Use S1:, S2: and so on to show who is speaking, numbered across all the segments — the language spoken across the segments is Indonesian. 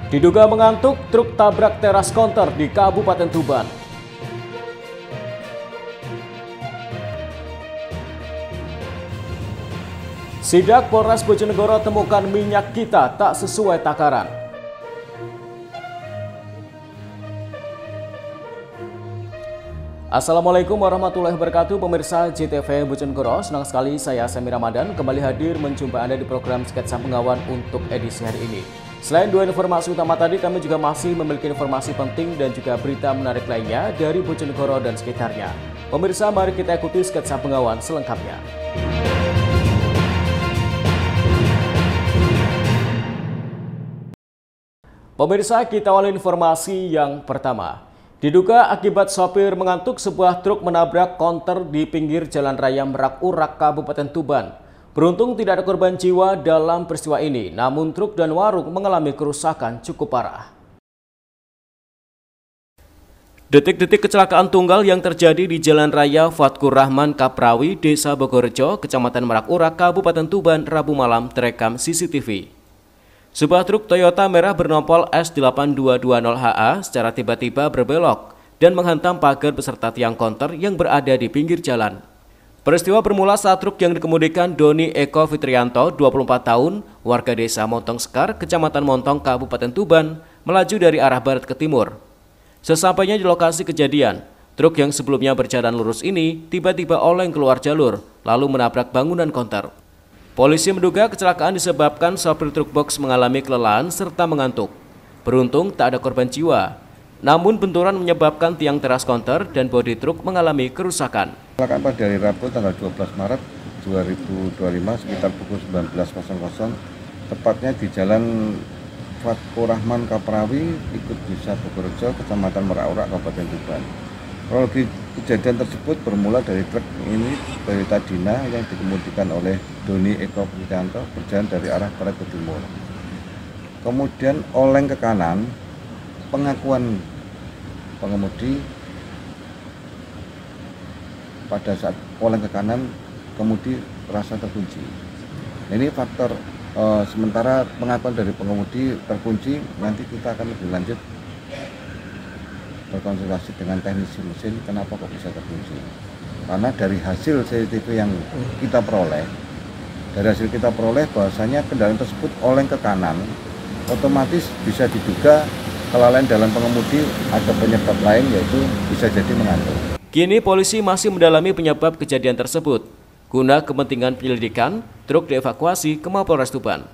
S1: Diduga mengantuk, truk tabrak teras konter di Kabupaten Tuban. Sidak Polres Bojonegoro temukan minyak kita tak sesuai takaran. Assalamualaikum warahmatullahi wabarakatuh, pemirsa JTV Bojonegoro. Senang sekali saya Semi Ramadan kembali hadir menjumpai Anda di program Sketsa Pengawan untuk edisi hari ini. Selain dua informasi utama tadi, kami juga masih memiliki informasi penting dan juga berita menarik lainnya dari Bojonegoro dan sekitarnya. Pemirsa, mari kita ikuti Sketsa Pengawan selengkapnya. Pemirsa, kita awali informasi yang pertama. Diduga akibat sopir mengantuk, sebuah truk menabrak konter di pinggir Jalan Raya Merak Urak, Kabupaten Tuban. Beruntung tidak ada korban jiwa dalam peristiwa ini, namun truk dan warung mengalami kerusakan cukup parah. Detik-detik kecelakaan tunggal yang terjadi di Jalan Raya Fatkur Rahman Kaprawi, Desa Bogorejo, Kecamatan Merak Urak, Kabupaten Tuban, Rabu malam terekam CCTV. Sebuah truk Toyota merah bernompol S8220HA secara tiba-tiba berbelok dan menghantam pagar beserta tiang konter yang berada di pinggir jalan. Peristiwa bermula saat truk yang dikemudikan Doni Eko Fitrianto, 24 tahun, warga desa Montong Sekar, Kecamatan Montong, Kabupaten Tuban, melaju dari arah barat ke timur. Sesampainya di lokasi kejadian, truk yang sebelumnya berjalan lurus ini tiba-tiba oleng keluar jalur, lalu menabrak bangunan konter. Polisi menduga kecelakaan disebabkan sopir truk box mengalami kelelahan serta mengantuk. Beruntung tak ada korban jiwa. Namun benturan menyebabkan tiang teras konter dan bodi truk mengalami kerusakan.
S2: Kecelakaan pada hari Rabu tanggal 12 Maret 2025 sekitar pukul 19.00 tepatnya di Jalan Fatkur Rahman Kaprawi, ikut Desa Bogorejo, Kecamatan Merak Urak, Kabupaten Tuban. Kronologi kejadian tersebut bermula dari truk ini Toyota Dina yang dikemudikan oleh Doni Eko Fitrianto berjalan dari arah barat ke timur. Kemudian oleng ke kanan, pengakuan pengemudi pada saat oleng ke kanan, kemudi rasa terkunci. Ini faktor sementara pengakuan dari pengemudi terkunci, nanti kita akan lebih lanjut berkonsultasi dengan teknisi mesin kenapa kok bisa terkunci. Karena dari hasil CCTV yang kita peroleh, bahwasanya kendaraan tersebut oleng ke kanan, otomatis bisa diduga kelalaian dalam pengemudi ada penyebab lain, yaitu bisa jadi mengantuk.
S1: Kini polisi masih mendalami penyebab kejadian tersebut. Guna kepentingan penyelidikan, truk dievakuasi ke Mapolres Tuban.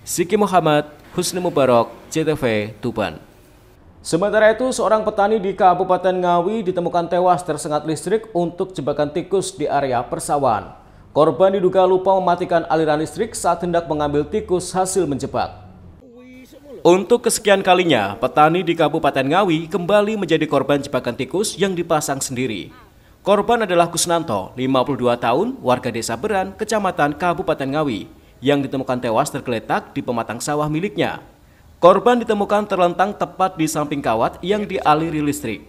S1: Siki Muhammad, Husni Mubarok, JTV Tuban. Sementara itu, seorang petani di Kabupaten Ngawi ditemukan tewas tersengat listrik untuk jebakan tikus di area persawahan. Korban diduga lupa mematikan aliran listrik saat hendak mengambil tikus hasil menjebak. Untuk kesekian kalinya, petani di Kabupaten Ngawi kembali menjadi korban jebakan tikus yang dipasang sendiri. Korban adalah Kusnanto, 52 tahun, warga Desa Beran, Kecamatan Kabupaten Ngawi, yang ditemukan tewas tergeletak di pematang sawah miliknya. Korban ditemukan terlentang tepat di samping kawat yang dialiri listrik.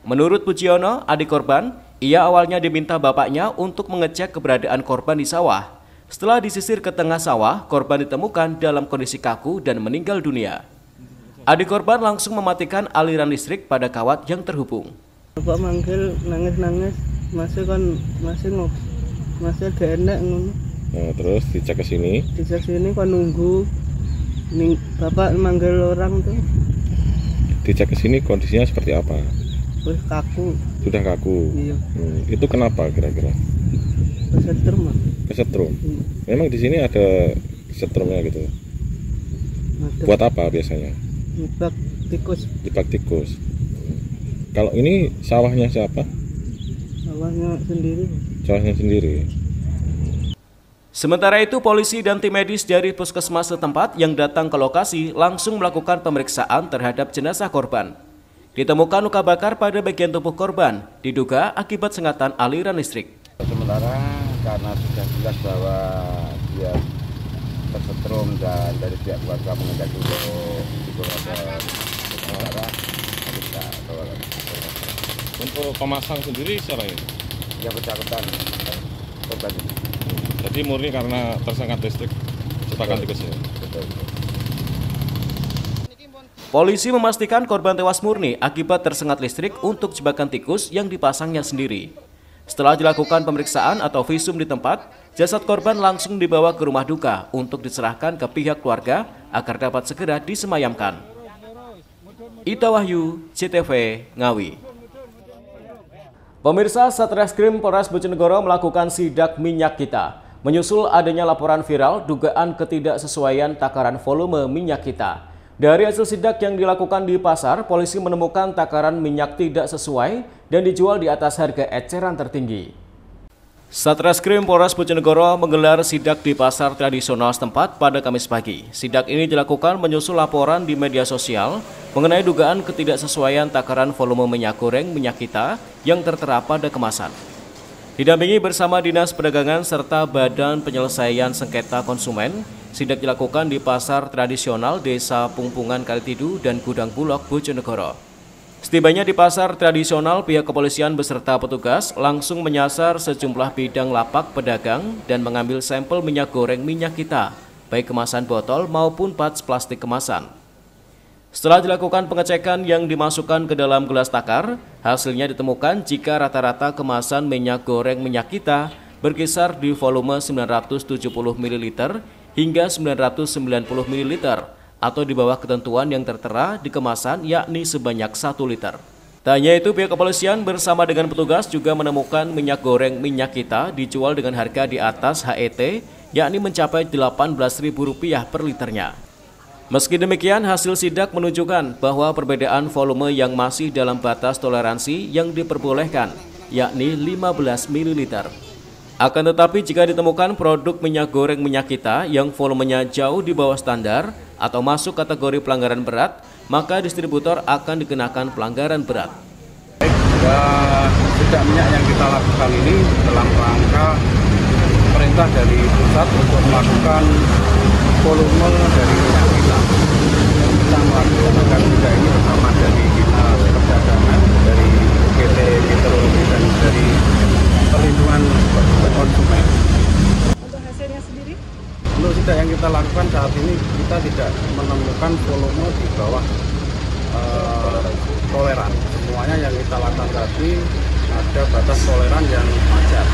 S1: Menurut Pujiono, adik korban, ia awalnya diminta bapaknya untuk mengecek keberadaan korban di sawah. Setelah disisir ke tengah sawah, korban ditemukan dalam kondisi kaku dan meninggal dunia. Adik korban langsung mematikan aliran listrik pada kawat yang terhubung.
S3: Bapak manggil nangis-nangis, masih ada enak ngono.
S4: Nah, terus dicek ke sini.
S3: Dicek sini kan nunggu. Bapak manggil orang tuh.
S4: Dicek ke sini kondisinya seperti apa?
S3: Terus kaku.
S4: Sudah kaku.
S3: Iya.
S4: Itu kenapa kira-kira?
S3: Kesetrum.
S4: Kesetrum. Memang di sini ada kesetrumnya gitu.
S3: Ada.
S4: Buat apa biasanya?
S3: Jebak tikus.
S4: Jebak tikus. Kalau ini sawahnya siapa?
S3: Sawahnya sendiri.
S4: Sawahnya sendiri.
S1: Sementara itu, polisi dan tim medis dari puskesmas setempat yang datang ke lokasi langsung melakukan pemeriksaan terhadap jenazah korban. Ditemukan luka bakar pada bagian tubuh korban, diduga akibat sengatan aliran listrik.
S2: Sementara karena sudah jelas bahwa dia tersetrum dan dari pihak keluarga mengendaki untuk ada kita bawa.
S4: Untuk pemasang sendiri siapa ini?
S2: Yang bersangkutan korban ini.
S4: Jadi murni karena tersengat listrik jebakan tikus ini.
S2: Betul.
S1: Polisi memastikan korban tewas murni akibat tersengat listrik untuk jebakan tikus yang dipasangnya sendiri. Setelah dilakukan pemeriksaan atau visum di tempat, jasad korban langsung dibawa ke rumah duka untuk diserahkan ke pihak keluarga agar dapat segera disemayamkan. Ita Wahyu, CTV, Ngawi. Pemirsa, Satreskrim Polres Bojonegoro melakukan sidak minyak kita, menyusul adanya laporan viral dugaan ketidaksesuaian takaran volume minyak kita. Dari hasil sidak yang dilakukan di pasar, polisi menemukan takaran minyak tidak sesuai dan dijual di atas harga eceran tertinggi. Satreskrim Polres Bojonegoro menggelar sidak di pasar tradisional setempat pada Kamis pagi. Sidak ini dilakukan menyusul laporan di media sosial mengenai dugaan ketidaksesuaian takaran volume minyak goreng minyak kita yang tertera pada kemasan. Didampingi bersama Dinas Perdagangan serta Badan Penyelesaian Sengketa Konsumen, sidak dilakukan di pasar tradisional Desa Pungpungan Kalitidu dan Gudang Bulog, Bojonegoro. Setibanya di pasar tradisional, pihak kepolisian beserta petugas langsung menyasar sejumlah bidang lapak pedagang dan mengambil sampel minyak goreng minyak kita, baik kemasan botol maupun pouch plastik kemasan. Setelah dilakukan pengecekan yang dimasukkan ke dalam gelas takar, hasilnya ditemukan jika rata-rata kemasan minyak goreng minyak kita berkisar di volume 970 ml hingga 990 ml atau di bawah ketentuan yang tertera di kemasan, yakni sebanyak 1 liter. Tak hanya itu, pihak kepolisian bersama dengan petugas juga menemukan minyak goreng minyak kita dijual dengan harga di atas HET, yakni mencapai Rp18.000 per liternya. Meski demikian, hasil sidak menunjukkan bahwa perbedaan volume yang masih dalam batas toleransi yang diperbolehkan, yakni 15 ml. Akan tetapi jika ditemukan produk minyak goreng minyak kita yang volumenya jauh di bawah standar atau masuk kategori pelanggaran berat, maka distributor akan dikenakan pelanggaran berat.
S2: Sidak minyak yang kita lakukan ini dalam rangka perintah dari pusat untuk melakukan volume dari minyak kita. Kita melakukan agar sidak ini bersama dari Dinas Perdagangan, dari PT Meteorologi dan dari Perlindungan Konsumen.
S5: Untuk hasilnya sendiri?
S2: Untuk sidak yang kita lakukan saat ini, kita tidak menemukan volume di bawah toleran. Semuanya yang kita lakukan tadi ada batas toleran yang wajar.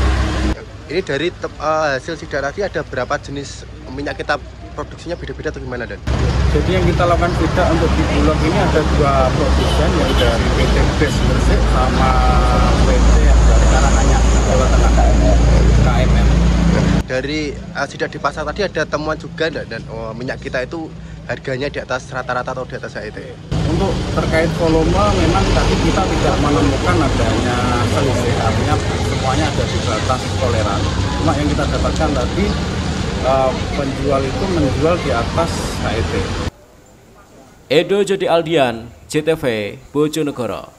S6: Ini dari hasil sidak tadi ada berapa jenis minyak kita produksinya beda-beda atau gimana, Dan?
S2: Jadi yang kita lakukan sidak untuk di Bulog ini ada 2 produsen, yang dari PT Best Gresik sama PT yang dari Karanganyar, Jawa Tengah, KMM.
S6: Dari sidak di pasar tadi ada temuan juga dan minyak kita itu harganya di atas rata-rata atau di atas HET?
S2: Untuk terkait volume memang tadi kita tidak menemukan adanya selisih, artinya semuanya ada di batas toleran. Cuma yang kita dapatkan tadi penjual itu menjual di atas HET.
S1: Edo Jody Aldian, CTV, Bojonegoro.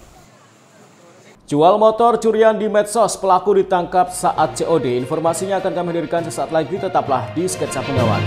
S1: Jual motor curian di medsos, pelaku ditangkap saat COD. Informasinya akan kami hadirkan sesaat lagi, tetaplah di Sketsa Penggawan.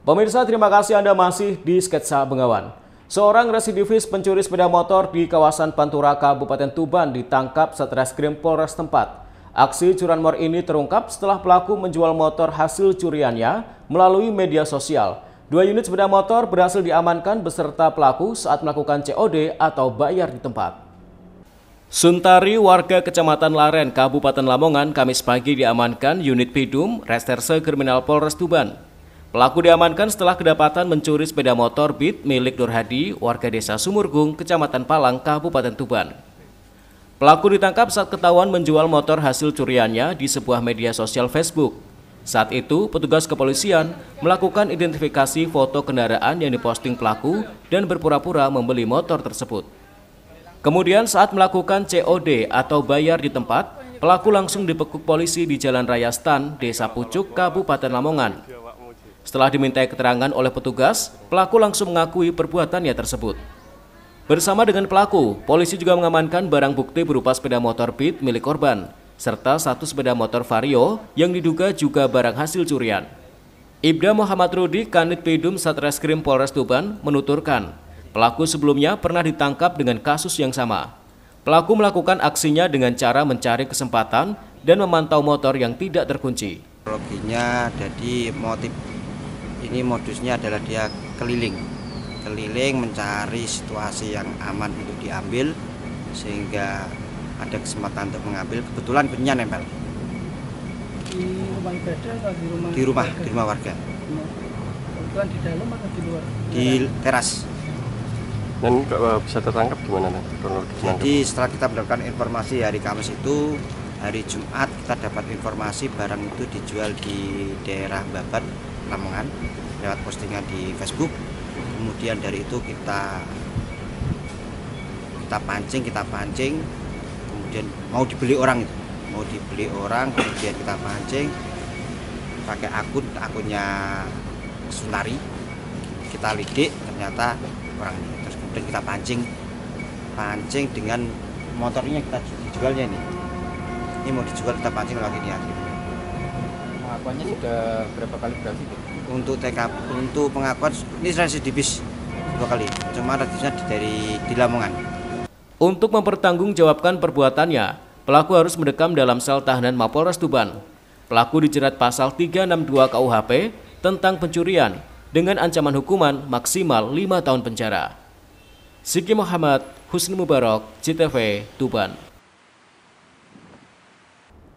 S1: Pemirsa, terima kasih Anda masih di Sketsa Bengawan. Seorang residivis pencuri sepeda motor di kawasan Pantura, Kabupaten Tuban ditangkap Satreskrim Polres tempat. Aksi curanmor ini terungkap setelah pelaku menjual motor hasil curiannya melalui media sosial. 2 unit sepeda motor berhasil diamankan beserta pelaku saat melakukan COD atau bayar di tempat. Suntari, warga Kecamatan Laren, Kabupaten Lamongan, Kamis pagi diamankan unit Pidum Reserse Kriminal Polres Tuban. Pelaku diamankan setelah kedapatan mencuri sepeda motor Beat milik Nur Hadi, warga desa Sumurgung, Kecamatan Palang, Kabupaten Tuban. Pelaku ditangkap saat ketahuan menjual motor hasil curiannya di sebuah media sosial Facebook. Saat itu, petugas kepolisian melakukan identifikasi foto kendaraan yang diposting pelaku dan berpura-pura membeli motor tersebut. Kemudian saat melakukan COD atau bayar di tempat, pelaku langsung dibekuk polisi di Jalan Raya Stan, Desa Pucuk, Kabupaten Lamongan. Setelah dimintai keterangan oleh petugas, pelaku langsung mengakui perbuatannya tersebut. Bersama dengan pelaku, polisi juga mengamankan barang bukti berupa sepeda motor Beat milik korban, serta satu sepeda motor Vario yang diduga juga barang hasil curian. Ibda Muhammad Rudi, Kanit Pidum Satreskrim Polres Tuban, menuturkan, pelaku sebelumnya pernah ditangkap dengan kasus yang sama. Pelaku melakukan aksinya dengan cara mencari kesempatan dan memantau motor yang tidak terkunci.
S7: Loginya, jadi modusnya adalah dia keliling mencari situasi yang aman untuk diambil, sehingga ada kesempatan untuk mengambil. Kebetulan bunyinya nempel
S3: Di rumah ibadah atau
S7: di rumah warga.
S3: Kebetulan di dalam atau di luar?
S7: Di teras.
S8: Dan bisa tertangkap gimana?
S7: Jadi setelah kita mendapatkan informasi hari Kamis itu, hari Jumat kita dapat informasi barang itu dijual di daerah Babat, Lamongan, lewat postingan di Facebook. Kemudian dari itu kita pancing, kemudian mau dibeli orang, kemudian kita pancing pakai akunnya Suntari, kita lidik, ternyata orang ini. Terus kemudian kita pancing dengan motornya kita dijualnya ini mau dijual, kita pancing lagi nih.
S9: Pengakuannya sudah berapa kali berarti?
S7: Untuk TKP, untuk pengakuan ini residivis 2 kali, cuma residivisnya di Lamongan.
S1: Untuk mempertanggungjawabkan perbuatannya, pelaku harus mendekam dalam sel tahanan Mapolres Tuban. Pelaku dijerat pasal 362 KUHP tentang pencurian dengan ancaman hukuman maksimal 5 tahun penjara. Siki Muhammad, Husni Mubarak, CTV, Tuban.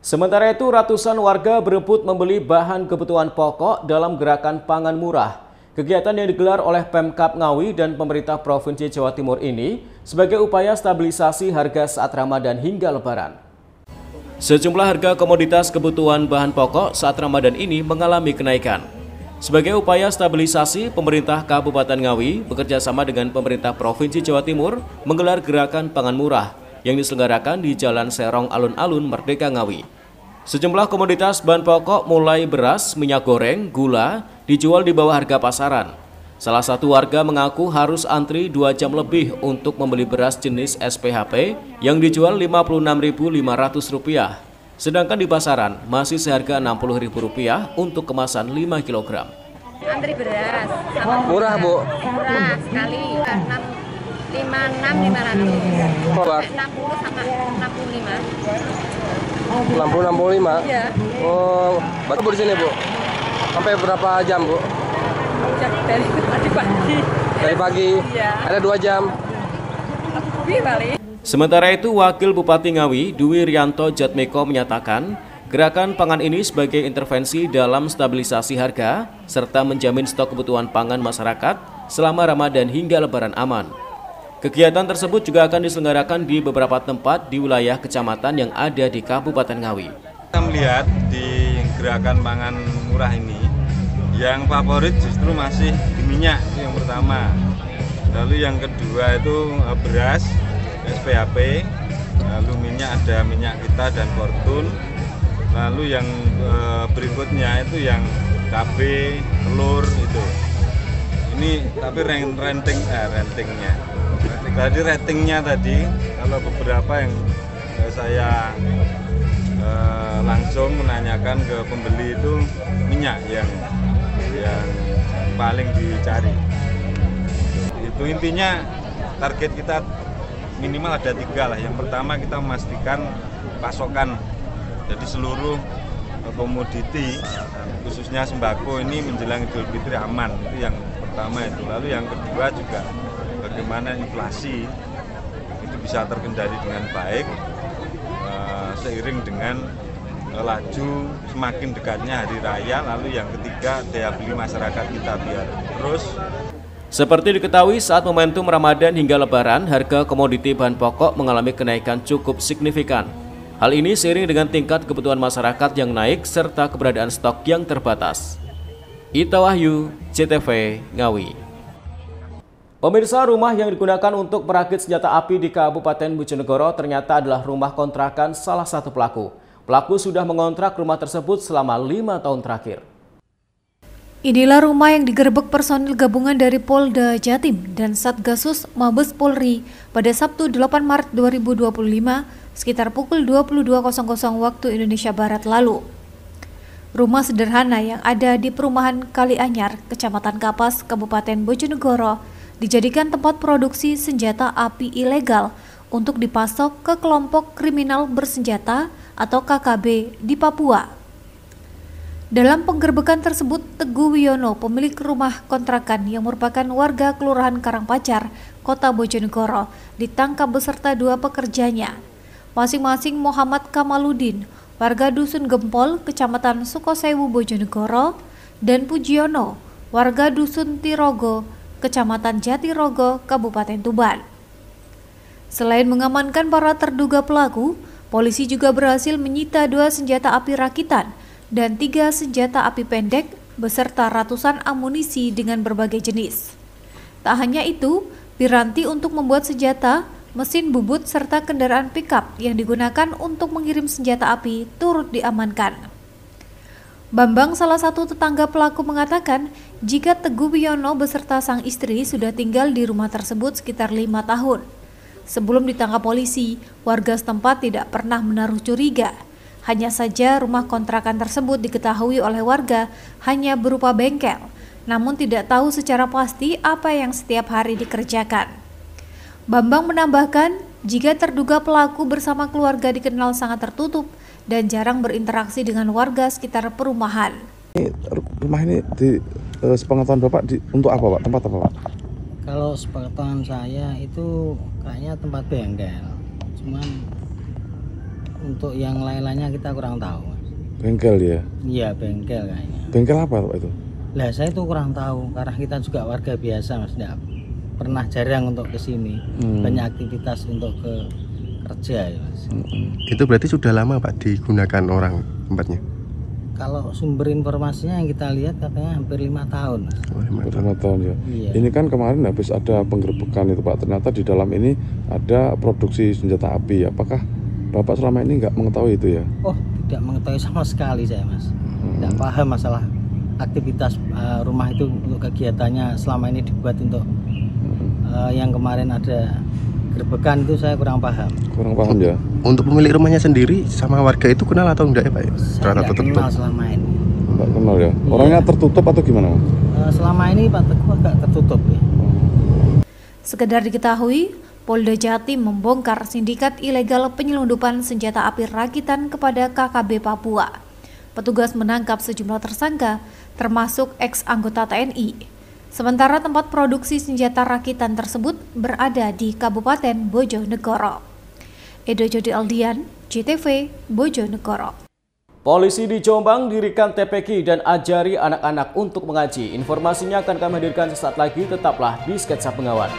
S1: Sementara itu, ratusan warga berebut membeli bahan kebutuhan pokok dalam gerakan pangan murah. Kegiatan yang digelar oleh Pemkab Ngawi dan pemerintah Provinsi Jawa Timur ini sebagai upaya stabilisasi harga saat Ramadan hingga Lebaran. Sejumlah harga komoditas kebutuhan bahan pokok saat Ramadan ini mengalami kenaikan. Sebagai upaya stabilisasi, pemerintah Kabupaten Ngawi bekerja sama dengan pemerintah Provinsi Jawa Timur menggelar gerakan pangan murah yang diselenggarakan di Jalan Serong Alun-Alun Merdeka Ngawi. Sejumlah komoditas bahan pokok mulai beras, minyak goreng, gula dijual di bawah harga pasaran. Salah satu warga mengaku harus antri 2 jam lebih untuk membeli beras jenis SPHP yang dijual Rp56.500, sedangkan di pasaran masih seharga Rp60.000 untuk kemasan 5 kg.
S5: Antri beras.
S8: Murah, Bu?
S5: Murah sekali. 56.500. 60 sama 65.
S8: 65?
S5: Iya.
S8: Oh, berarti Bu di sini, Bu? Sampai berapa jam, Bu?
S5: Dari pagi.
S8: Dari pagi?
S5: Iya.
S8: Ada 2 jam?
S5: Lebih kali.
S1: Sementara itu, Wakil Bupati Ngawi, Dwi Rianto Jatmiko menyatakan, gerakan pangan ini sebagai intervensi dalam stabilisasi harga, serta menjamin stok kebutuhan pangan masyarakat selama Ramadan hingga Lebaran aman. Kegiatan tersebut juga akan diselenggarakan di beberapa tempat di wilayah kecamatan yang ada di Kabupaten Ngawi.
S10: Kita melihat di gerakan pangan murah ini, yang favorit justru masih di minyak, itu yang pertama. Lalu yang kedua itu beras, SPHP, lalu minyak ada minyak kita dan Fortune. Lalu yang berikutnya itu yang KB, telur itu. Ini tapi ratingnya. Tadi ratingnya tadi, kalau beberapa yang saya langsung menanyakan ke pembeli itu minyak yang paling dicari. Itu intinya target kita minimal ada 3 lah. Yang pertama kita memastikan pasokan, jadi seluruh komoditi khususnya sembako ini menjelang Idul Fitri aman, itu yang pertama itu. Lalu yang kedua juga bagaimana inflasi itu bisa terkendali dengan baik seiring dengan laju semakin dekatnya hari raya. Lalu yang ketiga daya beli masyarakat kita biar terus.
S1: Seperti diketahui, saat momentum Ramadan hingga Lebaran, harga komoditi bahan pokok mengalami kenaikan cukup signifikan. Hal ini seiring dengan tingkat kebutuhan masyarakat yang naik serta keberadaan stok yang terbatas. Ita Wahyu, CTV, Ngawi. Pemirsa, rumah yang digunakan untuk merakit senjata api di Kabupaten Bojonegoro ternyata adalah rumah kontrakan salah satu pelaku. Pelaku sudah mengontrak rumah tersebut selama 5 tahun terakhir.
S11: Inilah rumah yang digerebek personil gabungan dari Polda Jatim dan Satgasus Mabes Polri pada Sabtu 8 Maret 2025 sekitar pukul 22.00 waktu Indonesia Barat lalu. Rumah sederhana yang ada di perumahan Kalianyar, Kecamatan Kapas, Kabupaten Bojonegoro dijadikan tempat produksi senjata api ilegal untuk dipasok ke kelompok kriminal bersenjata atau KKB di Papua. Dalam penggerbekan tersebut, Teguh Wiono, pemilik rumah kontrakan yang merupakan warga Kelurahan Karangpacar, Kota Bojonegoro, ditangkap beserta 2 pekerjanya, masing-masing Muhammad Kamaludin, warga Dusun Gempol, Kecamatan Sukosewu, Bojonegoro, dan Pujiono, warga Dusun Tirogo, Kecamatan Jatirogo, Kabupaten Tuban. Selain mengamankan para terduga pelaku, polisi juga berhasil menyita 2 senjata api rakitan dan 3 senjata api pendek beserta ratusan amunisi dengan berbagai jenis. Tak hanya itu, piranti untuk membuat senjata, mesin bubut serta kendaraan pickup yang digunakan untuk mengirim senjata api turut diamankan. Bambang, salah satu tetangga pelaku, mengatakan jika Teguh Wiono beserta sang istri sudah tinggal di rumah tersebut sekitar 5 tahun. Sebelum ditangkap polisi, warga setempat tidak pernah menaruh curiga. Hanya saja rumah kontrakan tersebut diketahui oleh warga hanya berupa bengkel, namun tidak tahu secara pasti apa yang setiap hari dikerjakan. Bambang menambahkan, jika terduga pelaku bersama keluarga dikenal sangat tertutup dan jarang berinteraksi dengan warga sekitar perumahan.
S4: Rumah ini sepengetahuan Bapak untuk apa, Pak? Tempat apa, Pak?
S12: Kalau sepengetahuan saya itu kayaknya tempat bengkel. Cuman untuk yang lain-lainnya kita kurang tahu, Mas.
S4: Bengkel ya?
S12: Iya, bengkel kayaknya.
S4: Bengkel apa Pak itu?
S12: Lah saya itu kurang tahu karena kita juga warga biasa, Mas. Tidak pernah jarang untuk ke sini. Banyak aktivitas untuk ke kerja ya, Mas.
S6: Itu berarti sudah lama Pak digunakan orang tempatnya?
S12: Kalau sumber informasinya yang kita lihat katanya hampir 5 tahun, Mas.
S4: 5 tahun ya.
S12: Iya.
S4: Ini kan kemarin habis ada penggerbekan itu Pak. Ternyata di dalam ini ada produksi senjata api. Apakah Bapak selama ini nggak mengetahui itu ya?
S12: Oh, tidak mengetahui sama sekali saya, Mas. Tidak paham masalah aktivitas rumah itu untuk kegiatannya selama ini dibuat untuk yang kemarin ada gerbekan itu saya kurang paham.
S4: Kurang paham ya?
S6: Untuk pemilik rumahnya sendiri sama warga itu kenal atau enggak ya Pak?
S12: Saya tidak kenal selama ini.
S4: Enggak kenal ya? Orangnya tertutup atau gimana?
S12: Selama ini Pak Teguh agak tertutup ya.
S11: Sekedar diketahui, Polda Jatim membongkar sindikat ilegal penyelundupan senjata api rakitan kepada KKB Papua. Petugas menangkap sejumlah tersangka, termasuk ex-anggota TNI. Sementara tempat produksi senjata rakitan tersebut berada di Kabupaten Bojonegoro. Edo Jodi Aldian, CTV, Bojonegoro.
S1: Polisi di Jombang dirikan TPQ dan ajari anak-anak untuk mengaji. Informasinya akan kami hadirkan sesaat lagi, tetaplah di Sketsa Bengawan.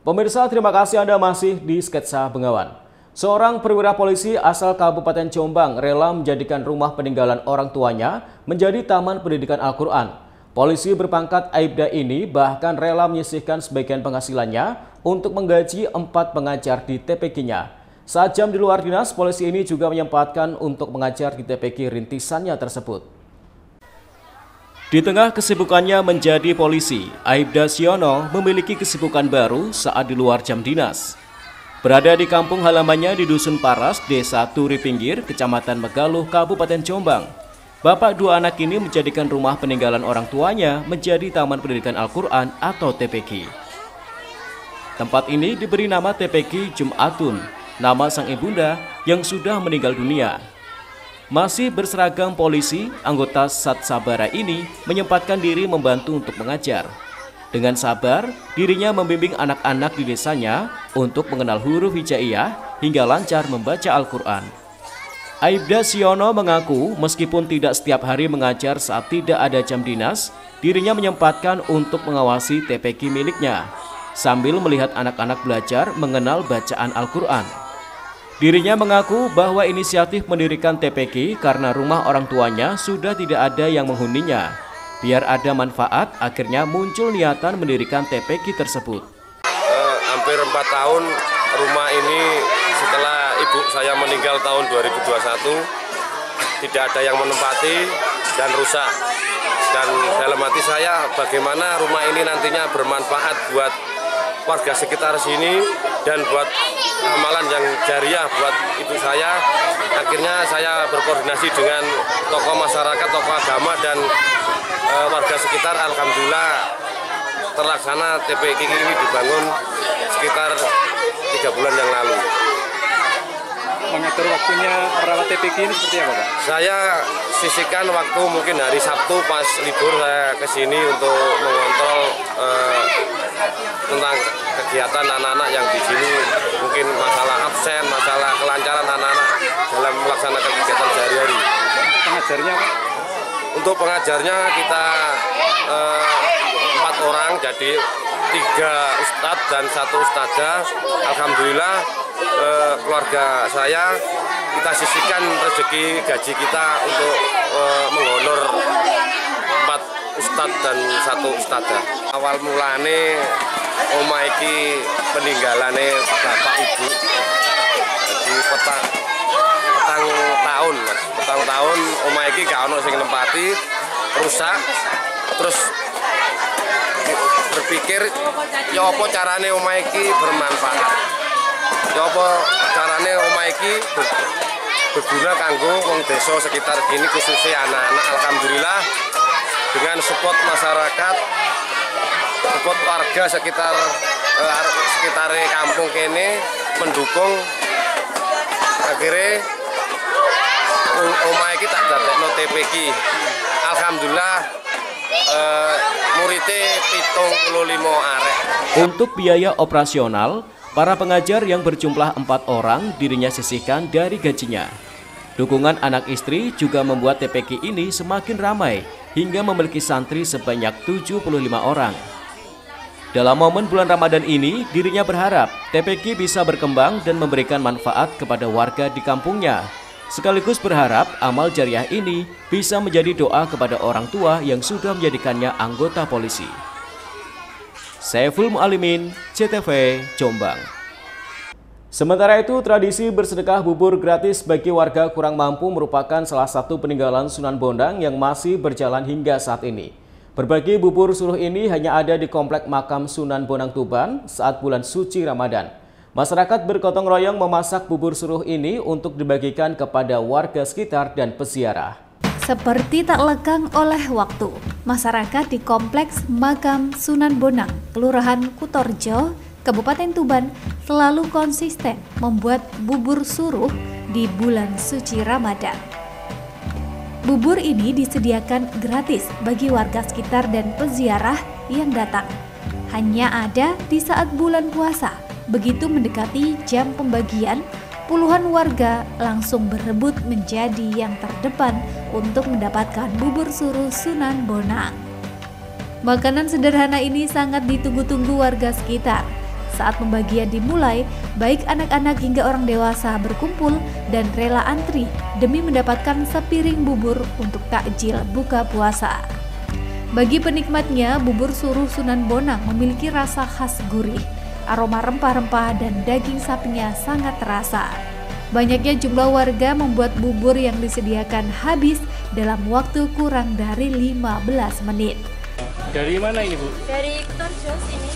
S1: Pemirsa, terima kasih Anda masih di Sketsa Bengawan. Seorang perwira polisi asal Kabupaten Jombang rela menjadikan rumah peninggalan orang tuanya menjadi taman pendidikan Al-Quran. Polisi berpangkat Aibda ini bahkan rela menyisihkan sebagian penghasilannya untuk menggaji 4 pengajar di TPQ-nya. Saat jam di luar dinas, polisi ini juga menyempatkan untuk mengajar di TPQ rintisannya tersebut. Di tengah kesibukannya menjadi polisi, Aibda Siono memiliki kesibukan baru saat di luar jam dinas. Berada di kampung halamannya di Dusun Paras, Desa Turi Pinggir, Kecamatan Megaluh, Kabupaten Jombang. Bapak dua anak ini menjadikan rumah peninggalan orang tuanya menjadi Taman Pendidikan Al-Quran atau TPQ. Tempat ini diberi nama TPQ Jumatun, nama sang ibunda yang sudah meninggal dunia. Masih berseragam polisi, anggota Sat Sabara ini menyempatkan diri membantu untuk mengajar. Dengan sabar, dirinya membimbing anak-anak di desanya untuk mengenal huruf hijaiyah hingga lancar membaca Al-Quran. Aibda Siono mengaku meskipun tidak setiap hari mengajar saat tidak ada jam dinas, dirinya menyempatkan untuk mengawasi TPQ miliknya, sambil melihat anak-anak belajar mengenal bacaan Al-Quran. Dirinya mengaku bahwa inisiatif mendirikan TPQ karena rumah orang tuanya sudah tidak ada yang menghuninya. Biar ada manfaat, akhirnya muncul niatan mendirikan TPQ tersebut.
S13: Hampir 4 tahun rumah ini setelah ibu saya meninggal tahun 2021 tidak ada yang menempati dan rusak. Dan dalam hati saya bagaimana rumah ini nantinya bermanfaat buat warga sekitar sini dan buat amalan yang jariah buat ibu saya. Akhirnya saya berkoordinasi dengan tokoh masyarakat, tokoh agama dan warga sekitar. Alhamdulillah terlaksana TPQ ini dibangun sekitar 3 bulan yang lalu.
S8: Mengatur waktunya merawat TPQ ini seperti apa, Pak?
S13: Saya sisihkan waktu mungkin hari Sabtu pas libur saya ke sini untuk mengontrol tentang kegiatan anak-anak yang di sini, mungkin masalah absen, masalah kelancaran anak-anak dalam melaksanakan kegiatan sehari-hari.
S8: Pengajarnya apa?
S13: Untuk pengajarnya kita 4 orang, jadi 3 ustadz dan 1 ustadzah. Alhamdulillah keluarga saya kita sisihkan rezeki gaji kita untuk menghonor 4 ustadz dan 1 ustadzah. Awal mulane omah iki peninggalane bapak ibu. Jadi petang tahun omah iki gak ono sing nempati, rusak. Terus berpikir ya apa carane omah iki bermanfaat. Ya apa carane omah iki berguna kanggo wong desa sekitar sini khususnya anak-anak. Alhamdulillah dengan support masyarakat, support warga sekitar kampung kene mendukung, akhirnya omah iki tak dadekno TPQ. Alhamdulillah muridé 75 arek.
S1: Untuk biaya operasional, para pengajar yang berjumlah 4 orang dirinya sisihkan dari gajinya. Dukungan anak istri juga membuat TPQ ini semakin ramai hingga memiliki santri sebanyak 75 orang. Dalam momen bulan Ramadan ini, dirinya berharap TPQ bisa berkembang dan memberikan manfaat kepada warga di kampungnya. Sekaligus berharap amal jariah ini bisa menjadi doa kepada orang tua yang sudah menjadikannya anggota polisi. Saiful Mu'alimin, CTV, Jombang. Sementara itu, tradisi bersedekah bubur gratis bagi warga kurang mampu merupakan salah satu peninggalan Sunan Bonang yang masih berjalan hingga saat ini. Berbagi bubur suruh ini hanya ada di Komplek Makam Sunan Bonang Tuban saat bulan suci Ramadan. Masyarakat bergotong royong memasak bubur suruh ini untuk dibagikan kepada warga sekitar dan peziarah.
S11: Seperti tak lekang oleh waktu, masyarakat di Kompleks Makam Sunan Bonang, Kelurahan Kutorjo, Kabupaten Tuban selalu konsisten membuat bubur suruh di bulan suci Ramadan. Bubur ini disediakan gratis bagi warga sekitar dan peziarah yang datang. Hanya ada di saat bulan puasa. Begitu mendekati jam pembagian, puluhan warga langsung berebut menjadi yang terdepan untuk mendapatkan bubur suruh Sunan Bonang. Makanan sederhana ini sangat ditunggu-tunggu warga sekitar. Saat pembagian dimulai, baik anak-anak hingga orang dewasa berkumpul dan rela antri demi mendapatkan sepiring bubur untuk takjil buka puasa. Bagi penikmatnya, bubur suruh Sunan Bonang memiliki rasa khas gurih. Aroma rempah-rempah dan daging sapinya sangat terasa. Banyaknya jumlah warga membuat bubur yang disediakan habis dalam waktu kurang dari 15 menit.
S14: Dari mana ini, Bu?
S5: Dari Kutorjo sini.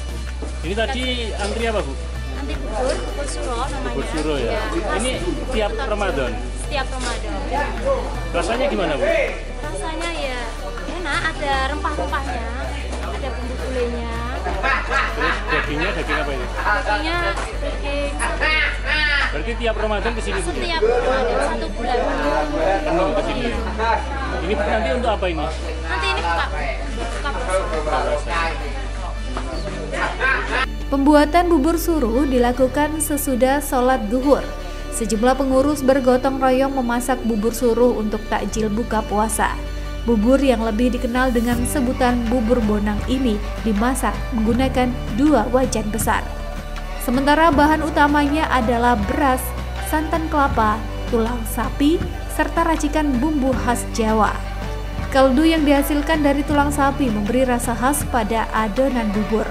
S14: Ini tadi antri apa, Bu?
S5: Nanti bubur suro namanya.
S14: Bubur suro ya.
S5: Ya,
S14: Ini tiap Ramadan.
S5: Setiap Ramadan.
S14: Rasanya gimana, Bu?
S5: Rasanya ya enak, ada rempah-rempahnya, ada bumbu gulainya.
S14: Terus dagingnya daging apa ini?
S5: Dagingnya daging sapi.
S14: Berarti tiap Ramadan ke sini, Bu?
S5: Setiap Ramadan 1 bulan.
S14: Penuh ke sini. Ini nanti untuk apa ini?
S5: Nanti ini buka puasa.
S11: Pembuatan bubur suruh dilakukan sesudah sholat zuhur. Sejumlah pengurus bergotong royong memasak bubur suruh untuk takjil buka puasa. Bubur yang lebih dikenal dengan sebutan bubur bonang ini dimasak menggunakan 2 wajan besar. Sementara bahan utamanya adalah beras, santan kelapa, tulang sapi, serta racikan bumbu khas Jawa. Kaldu yang dihasilkan dari tulang sapi memberi rasa khas pada adonan bubur.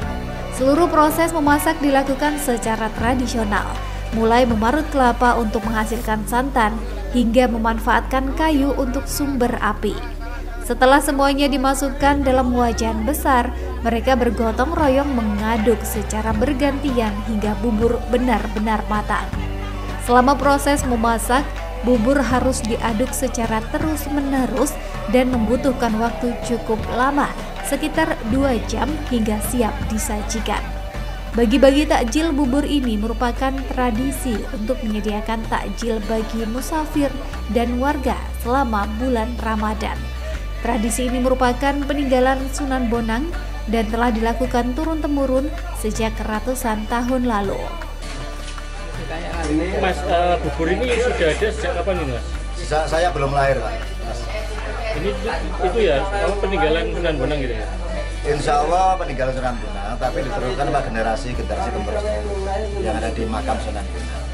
S11: Seluruh proses memasak dilakukan secara tradisional, mulai memarut kelapa untuk menghasilkan santan hingga memanfaatkan kayu untuk sumber api. Setelah semuanya dimasukkan dalam wajan besar, mereka bergotong royong mengaduk secara bergantian hingga bubur benar-benar matang. Selama proses memasak, bubur harus diaduk secara terus-menerus dan membutuhkan waktu cukup lama, sekitar 2 jam hingga siap disajikan. Bagi-bagi takjil bubur ini merupakan tradisi untuk menyediakan takjil bagi musafir dan warga selama bulan Ramadan. Tradisi ini merupakan peninggalan Sunan Bonang dan telah dilakukan turun-temurun sejak ratusan tahun lalu.
S14: Mas, bubur ini sudah ada sejak kapan ini, Mas?
S15: Saya belum lahir, Pak. Mas.
S14: Ini itu ya, kalau peninggalan Sunan Bonang gitu ya?
S15: Insya Allah peninggalan Sunan Bonang, tapi diteruskan Pak generasi penerus yang ada di makam Sunan Bonang.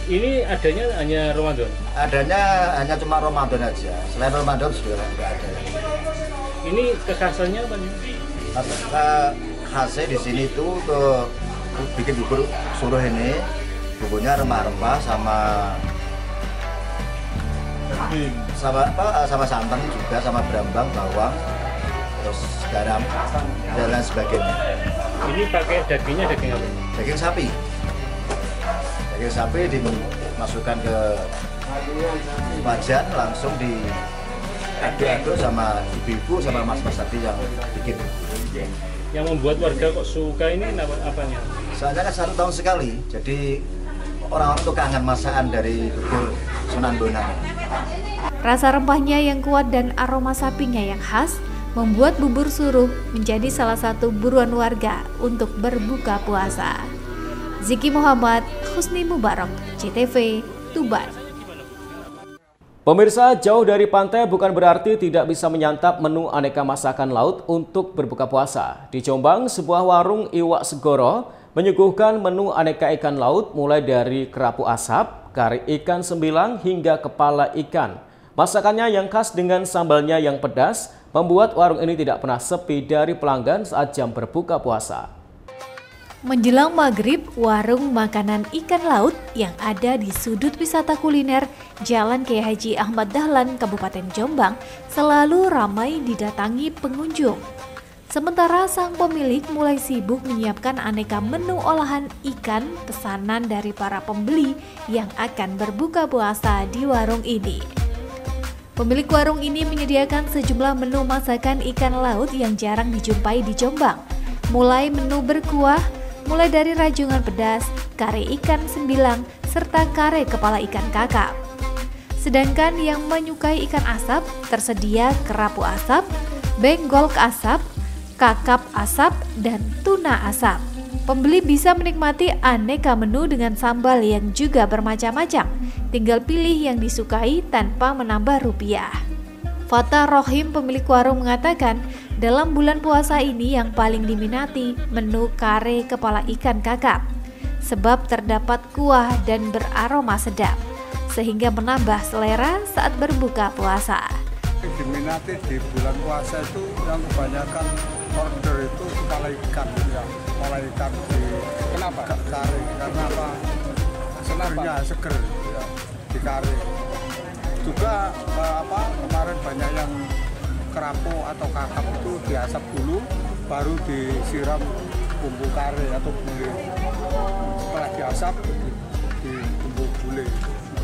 S14: Ini adanya hanya Ramadan?
S15: Adanya hanya cuma Ramadan aja. Selain Ramadan sudah nggak ada.
S14: Ini kekhasannya apa nih?
S15: Khasnya di sini tuh bikin bubur suruh ini, buburnya rempah-rempah sama santan juga, sama berambang, bawang, terus garam dan lain sebagainya.
S14: Ini pakai dagingnya daging apa?
S15: Daging sapi. Daging sapi dimasukkan ke wajan, langsung diaduk-aduk sama ibu-ibu sama mas-mas tadi yang bikin.
S14: Yang membuat warga kok suka ini apanya?
S15: Soalnya kan 1 tahun sekali, jadi orang-orang tuh kangen masakan dari bubur Sunan Bonang.
S11: Rasa rempahnya yang kuat dan aroma sapinya yang khas membuat bubur suruh menjadi salah satu buruan warga untuk berbuka puasa. Ziki Muhammad, Husni Mubarak, CTV, Tuban.
S1: Pemirsa, jauh dari pantai bukan berarti tidak bisa menyantap menu aneka masakan laut untuk berbuka puasa. Di Jombang, sebuah warung iwak segoro menyuguhkan menu aneka ikan laut mulai dari kerapu asap, kari ikan sembilang hingga kepala ikan. Masakannya yang khas dengan sambalnya yang pedas membuat warung ini tidak pernah sepi dari pelanggan saat jam berbuka puasa.
S11: Menjelang maghrib, warung makanan ikan laut yang ada di sudut wisata kuliner Jalan Kiai Haji Ahmad Dahlan, Kabupaten Jombang selalu ramai didatangi pengunjung. Sementara sang pemilik mulai sibuk menyiapkan aneka menu olahan ikan pesanan dari para pembeli yang akan berbuka puasa di warung ini. Pemilik warung ini menyediakan sejumlah menu masakan ikan laut yang jarang dijumpai di Jombang. Mulai menu berkuah, mulai dari rajungan pedas, kare ikan sembilang, serta kare kepala ikan kakap. Sedangkan yang menyukai ikan asap, tersedia kerapu asap, benggol asap, kakap asap, dan tuna asap. Pembeli bisa menikmati aneka menu dengan sambal yang juga bermacam-macam. Tinggal pilih yang disukai tanpa menambah rupiah. Fata Rohim, pemilik warung, mengatakan dalam bulan puasa ini yang paling diminati menu kare kepala ikan kakap. Sebab terdapat kuah dan beraroma sedap, sehingga menambah selera saat berbuka puasa.
S16: Diminati di bulan puasa itu yang kebanyakan order itu kepala ikan ya. Kepala ikan di kenapa? Kare, karena apa? Segernya seger ya. di kare. Juga kemarin banyak yang kerapu atau kakap itu diasap dulu, baru disiram bumbu kare atau gulai. Setelah diasap di bumbu gulai.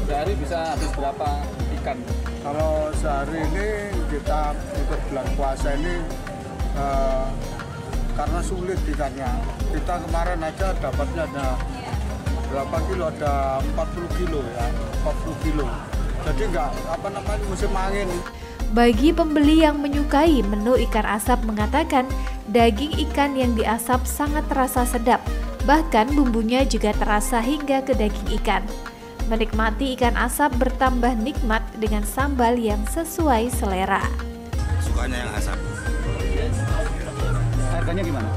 S9: Sehari bisa habis berapa ikan?
S16: Kalau sehari ini kita untuk bulan puasa ini karena sulit ikannya. Kita kemarin aja dapatnya ada berapa kilo? Ada 40 kilo ya, 40 kilo. Jadi nggak musim angin.
S11: Bagi pembeli yang menyukai menu ikan asap mengatakan daging ikan yang diasap sangat terasa sedap, bahkan bumbunya juga terasa hingga ke daging ikan. Menikmati ikan asap bertambah nikmat dengan sambal yang sesuai selera.
S17: Sukanya yang asap.
S9: Harganya gimana?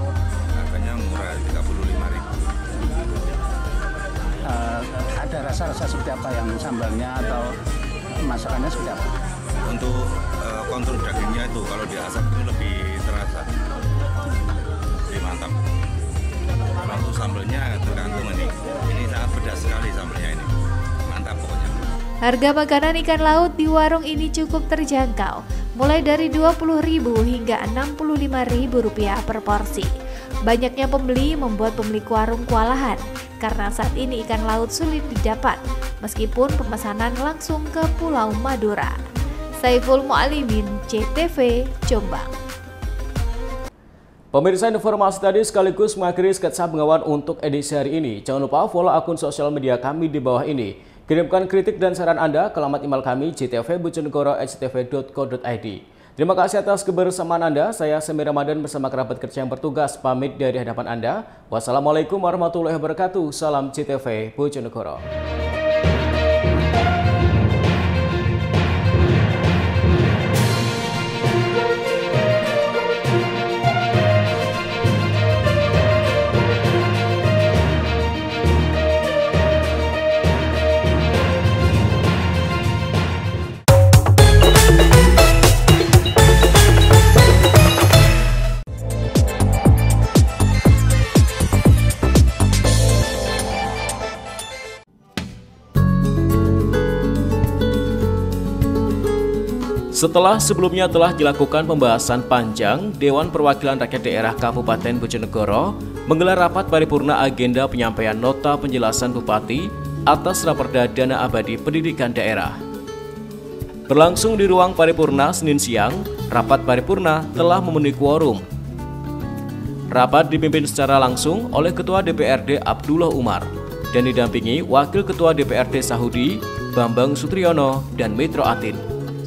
S17: Harganya murah, 35.000.
S9: Ada rasa-rasa seperti apa yang sambalnya atau masakannya seperti apa?
S17: Untuk kontur dagingnya itu kalau diasap itu lebih terasa, lebih mantap. Kalau untuk sambalnya tergantung ini sangat pedas sekali sambalnya ini, mantap pokoknya.
S11: Harga makanan ikan laut di warung ini cukup terjangkau, mulai dari Rp20.000 hingga Rp65.000 per porsi. Banyaknya pembeli membuat pemilik warung kewalahan karena saat ini ikan laut sulit didapat, meskipun pemesanan langsung ke Pulau Madura. Saiful Mu'alimin, CTV, Jombang.
S1: Pemirsa, informasi tadi sekaligus mengakhiri sketsa Bengawan untuk edisi hari ini. Jangan lupa follow akun sosial media kami di bawah ini. Kirimkan kritik dan saran Anda ke alamat email kami jtv.bojonegoro@jtv.co.id. Terima kasih atas kebersamaan Anda. Saya Semir Ramadan bersama kerabat kerja yang bertugas pamit dari hadapan Anda. Wassalamualaikum warahmatullahi wabarakatuh. Salam JTV Bojonegoro. Setelah sebelumnya telah dilakukan pembahasan panjang, Dewan Perwakilan Rakyat Daerah Kabupaten Bojonegoro menggelar rapat paripurna agenda penyampaian nota penjelasan Bupati atas Raperda Dana Abadi Pendidikan Daerah. Berlangsung di ruang paripurna Senin siang, rapat paripurna telah memenuhi quorum. Rapat dipimpin secara langsung oleh Ketua DPRD Abdullah Umar dan didampingi Wakil Ketua DPRD Sahudi, Bambang Sutriyono, dan Metro Atin,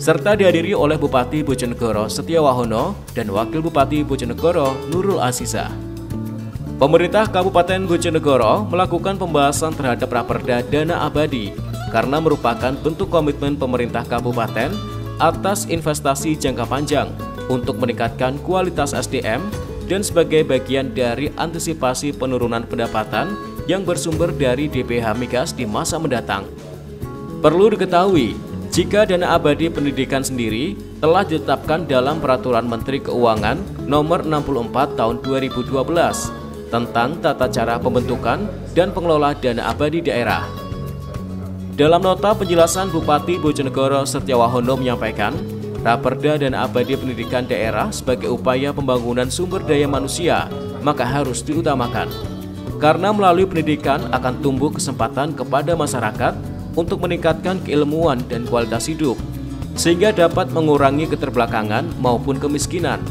S1: serta dihadiri oleh Bupati Bojonegoro Setiawahono dan Wakil Bupati Bojonegoro Nurul Azizah. Pemerintah Kabupaten Bojonegoro melakukan pembahasan terhadap Raperda Dana Abadi karena merupakan bentuk komitmen pemerintah kabupaten atas investasi jangka panjang untuk meningkatkan kualitas SDM dan sebagai bagian dari antisipasi penurunan pendapatan yang bersumber dari DPH Migas di masa mendatang. Perlu diketahui, jika dana abadi pendidikan sendiri telah ditetapkan dalam Peraturan Menteri Keuangan Nomor 64 Tahun 2012 tentang tata cara pembentukan dan pengelola dana abadi daerah. Dalam nota penjelasan, Bupati Bojonegoro Setiawahono menyampaikan, Raperda Dana Abadi Pendidikan Daerah sebagai upaya pembangunan sumber daya manusia maka harus diutamakan. Karena melalui pendidikan akan tumbuh kesempatan kepada masyarakat untuk meningkatkan keilmuan dan kualitas hidup, sehingga dapat mengurangi keterbelakangan maupun kemiskinan.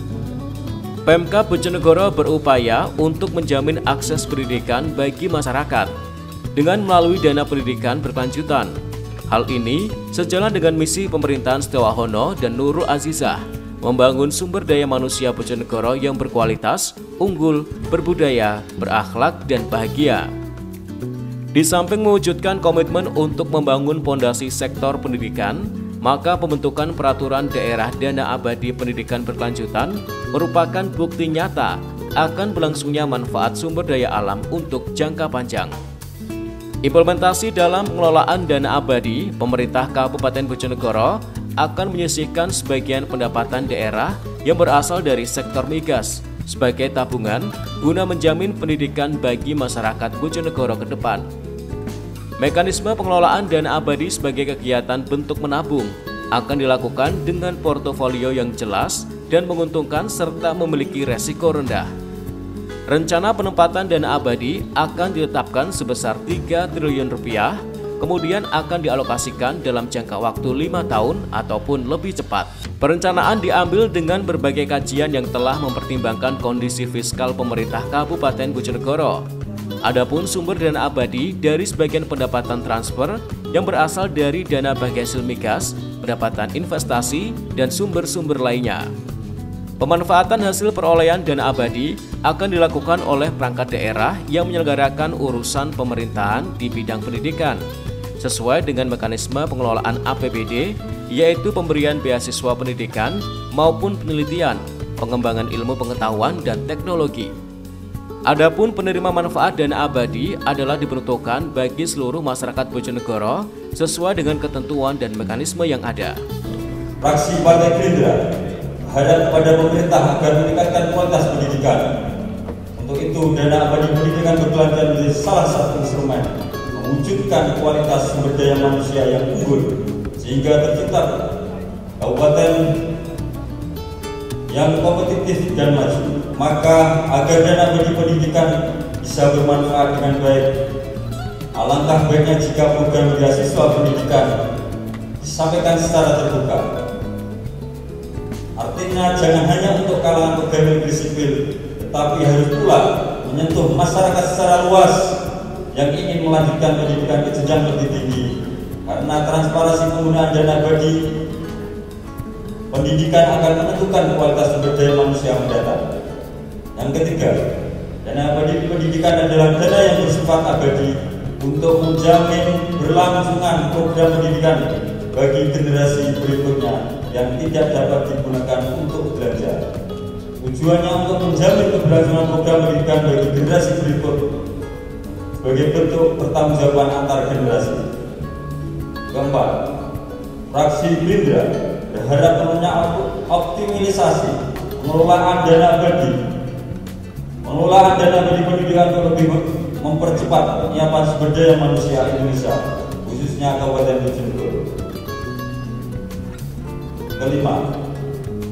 S1: Pemkab Bojonegoro berupaya untuk menjamin akses pendidikan bagi masyarakat dengan melalui dana pendidikan berkelanjutan. Hal ini sejalan dengan misi pemerintahan Setiawahono dan Nurul Azizah membangun sumber daya manusia Bojonegoro yang berkualitas, unggul, berbudaya, berakhlak, dan bahagia. Di samping mewujudkan komitmen untuk membangun pondasi sektor pendidikan, maka pembentukan Peraturan Daerah Dana Abadi Pendidikan Berkelanjutan merupakan bukti nyata akan berlangsungnya manfaat sumber daya alam untuk jangka panjang. Implementasi dalam pengelolaan dana abadi, pemerintah Kabupaten Bojonegoro akan menyisihkan sebagian pendapatan daerah yang berasal dari sektor migas sebagai tabungan guna menjamin pendidikan bagi masyarakat Bojonegoro ke depan. Mekanisme pengelolaan dana abadi sebagai kegiatan bentuk menabung akan dilakukan dengan portofolio yang jelas dan menguntungkan serta memiliki resiko rendah. Rencana penempatan dana abadi akan ditetapkan sebesar 3 triliun rupiah, kemudian akan dialokasikan dalam jangka waktu 5 tahun ataupun lebih cepat. Perencanaan diambil dengan berbagai kajian yang telah mempertimbangkan kondisi fiskal pemerintah Kabupaten Bojonegoro. Adapun sumber dana abadi dari sebagian pendapatan transfer yang berasal dari dana bagi hasil migas, pendapatan investasi, dan sumber-sumber lainnya. Pemanfaatan hasil perolehan dana abadi akan dilakukan oleh perangkat daerah yang menyelenggarakan urusan pemerintahan di bidang pendidikan, sesuai dengan mekanisme pengelolaan APBD, yaitu pemberian beasiswa pendidikan maupun penelitian, pengembangan ilmu pengetahuan dan teknologi. Adapun penerima manfaat dana abadi adalah diperuntukkan bagi seluruh masyarakat Bojonegoro sesuai dengan ketentuan dan mekanisme yang ada.
S18: Fraksi Partai Gerindra berharap kepada pemerintah agar meningkatkan kualitas pendidikan. Untuk itu, dana abadi pendidikan berkelanjutan menjadi salah satu instrumen mewujudkan kualitas sumber daya manusia yang unggul, sehingga tercipta kabupaten yang kompetitif dan maju. Maka agar dana abadi pendidikan bisa bermanfaat dengan baik, alangkah baiknya jika program beasiswa pendidikan disampaikan secara terbuka. Artinya jangan hanya untuk kalangan pegawai negeri sipil, tetapi harus pula menyentuh masyarakat secara luas yang ingin melanjutkan pendidikan ke jenjang lebih tinggi. Karena transparansi penggunaan dana abadi pendidikan akan menentukan kualitas sumber daya manusia mendatang. Yang ketiga, dana abadi pendidikan adalah dana yang bersifat abadi untuk menjamin berlangsungan program pendidikan bagi generasi berikutnya yang tidak dapat digunakan untuk belanja. Tujuannya untuk menjamin keberlangsungan program pendidikan bagi generasi berikut sebagai bentuk pertanggungjawaban antar generasi. Keempat, fraksi Gerindra berharap perlunya optimalisasi pengelolaan dana abadi. Pengelolaan dana abadi pendidikan untuk lebih mempercepat penyiapan sumber daya manusia Indonesia, khususnya Kabupaten Bojonegoro. Kelima,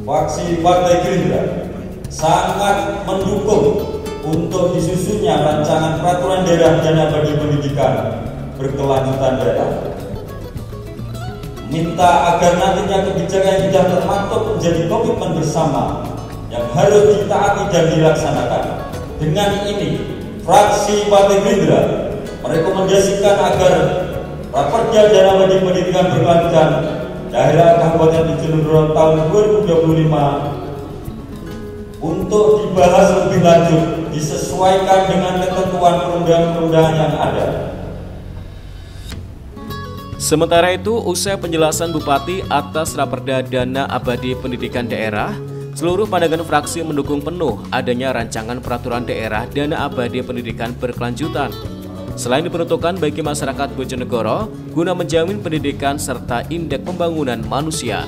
S18: fraksi Partai Gerindra sangat mendukung untuk disusunnya rancangan peraturan daerah dana abadi pendidikan berkelanjutan daerah. Minta agar nantinya kebijakan yang sudah termaktub menjadi komitmen bersama yang harus ditaati dan dilaksanakan. Dengan ini, fraksi Partai Gerindra merekomendasikan agar Raperda dana abadi pendidikan berkelanjutan daerah Kabupaten Bojonegoro tahun 2025 untuk dibahas lebih lanjut, disesuaikan dengan ketentuan perundang-undangan yang ada.
S1: Sementara itu, usai penjelasan Bupati atas Raperda Dana Abadi Pendidikan Daerah, seluruh pandangan fraksi mendukung penuh adanya rancangan peraturan daerah Dana Abadi Pendidikan berkelanjutan. Selain diperuntukkan bagi masyarakat Bojonegoro guna menjamin pendidikan serta indeks pembangunan manusia.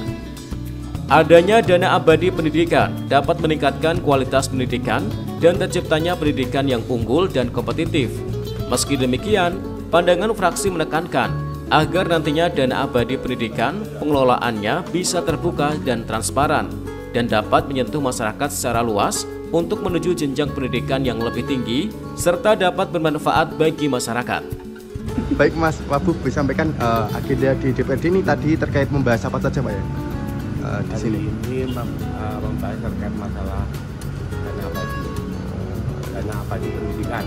S1: Adanya dana abadi pendidikan dapat meningkatkan kualitas pendidikan dan terciptanya pendidikan yang unggul dan kompetitif. Meski demikian, pandangan fraksi menekankan agar nantinya dana abadi pendidikan pengelolaannya bisa terbuka dan transparan dan dapat menyentuh masyarakat secara luas untuk menuju jenjang pendidikan yang lebih tinggi serta dapat bermanfaat bagi masyarakat.
S6: Baik Mas Wahbu, disampaikan agenda di DPRD ini tadi terkait membahas apa saja Pak ya? Di sini
S19: ini membahas terkait masalah dana abadi pendidikan.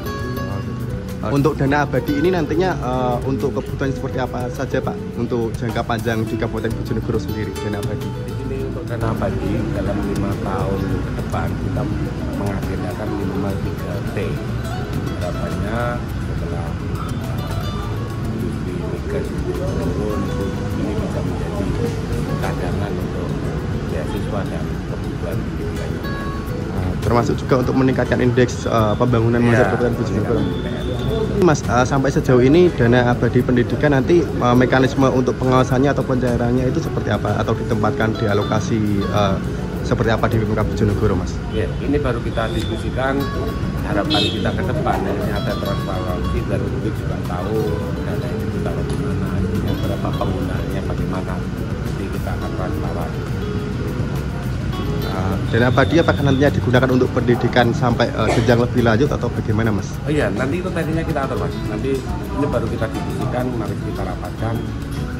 S6: Untuk dana abadi ini nantinya untuk kebutuhan seperti apa saja Pak? Untuk jangka panjang di Kabupaten Bojonegoro sendiri dana abadi.
S19: Di sini untuk dana abadi dalam 5 tahun ke depan kita mengagendakan minimal 3T. Harapannya setelah industri migas turun itu ini bisa menjadi cadangan untuk beasiswa dan kebutuhan pendidikan.
S6: Termasuk juga untuk meningkatkan indeks pembangunan masyarakat Kabupaten Bojonegoro. Mas, sampai sejauh ini dana abadi pendidikan nanti mekanisme untuk pengawasannya atau pencairannya itu seperti apa atau ditempatkan di alokasi seperti apa di Pemkab Bojonegoro, Mas?
S19: Ya, ini baru kita diskusikan harapan kita ke depan. Ini ada transparansi dan publik juga tahu dana ini bagaimana hasilnya, berapa penggunaannya, bagaimana. Jadi kita akan transparan.
S6: Dana abadi apakah nantinya digunakan untuk pendidikan sampai jenjang lebih lanjut atau bagaimana, Mas?
S19: Oh iya, nanti itu teknisnya kita atur, Mas. Nanti ini baru kita diskusikan, mari kita rapatkan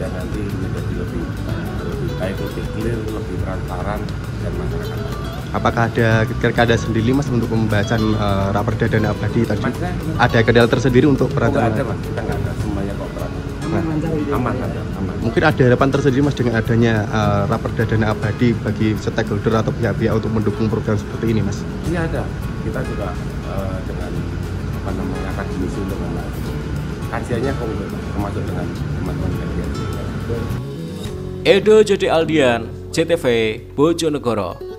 S19: dan nanti menjadi lebih baik, lebih clear, lebih transparan dan masyarakat. Apakah ada kira-kira sendiri, Mas, untuk pembahasan raperda dana abadi tadi? Mas, ada kendala tersendiri untuk perancangan? Ada, Mas. Kita nggak ada semuanya kok peran. Aman. Mungkin ada harapan tersendiri, Mas, dengan adanya raperda dana abadi bagi stakeholder atau pihak-pihak untuk mendukung program seperti ini, Mas? Iya ada. Kita juga dengan akademisi untuk kajiannya termasuk dengan teman-teman kajian.
S1: Edo Jody Aldian, CTV Bojonegoro.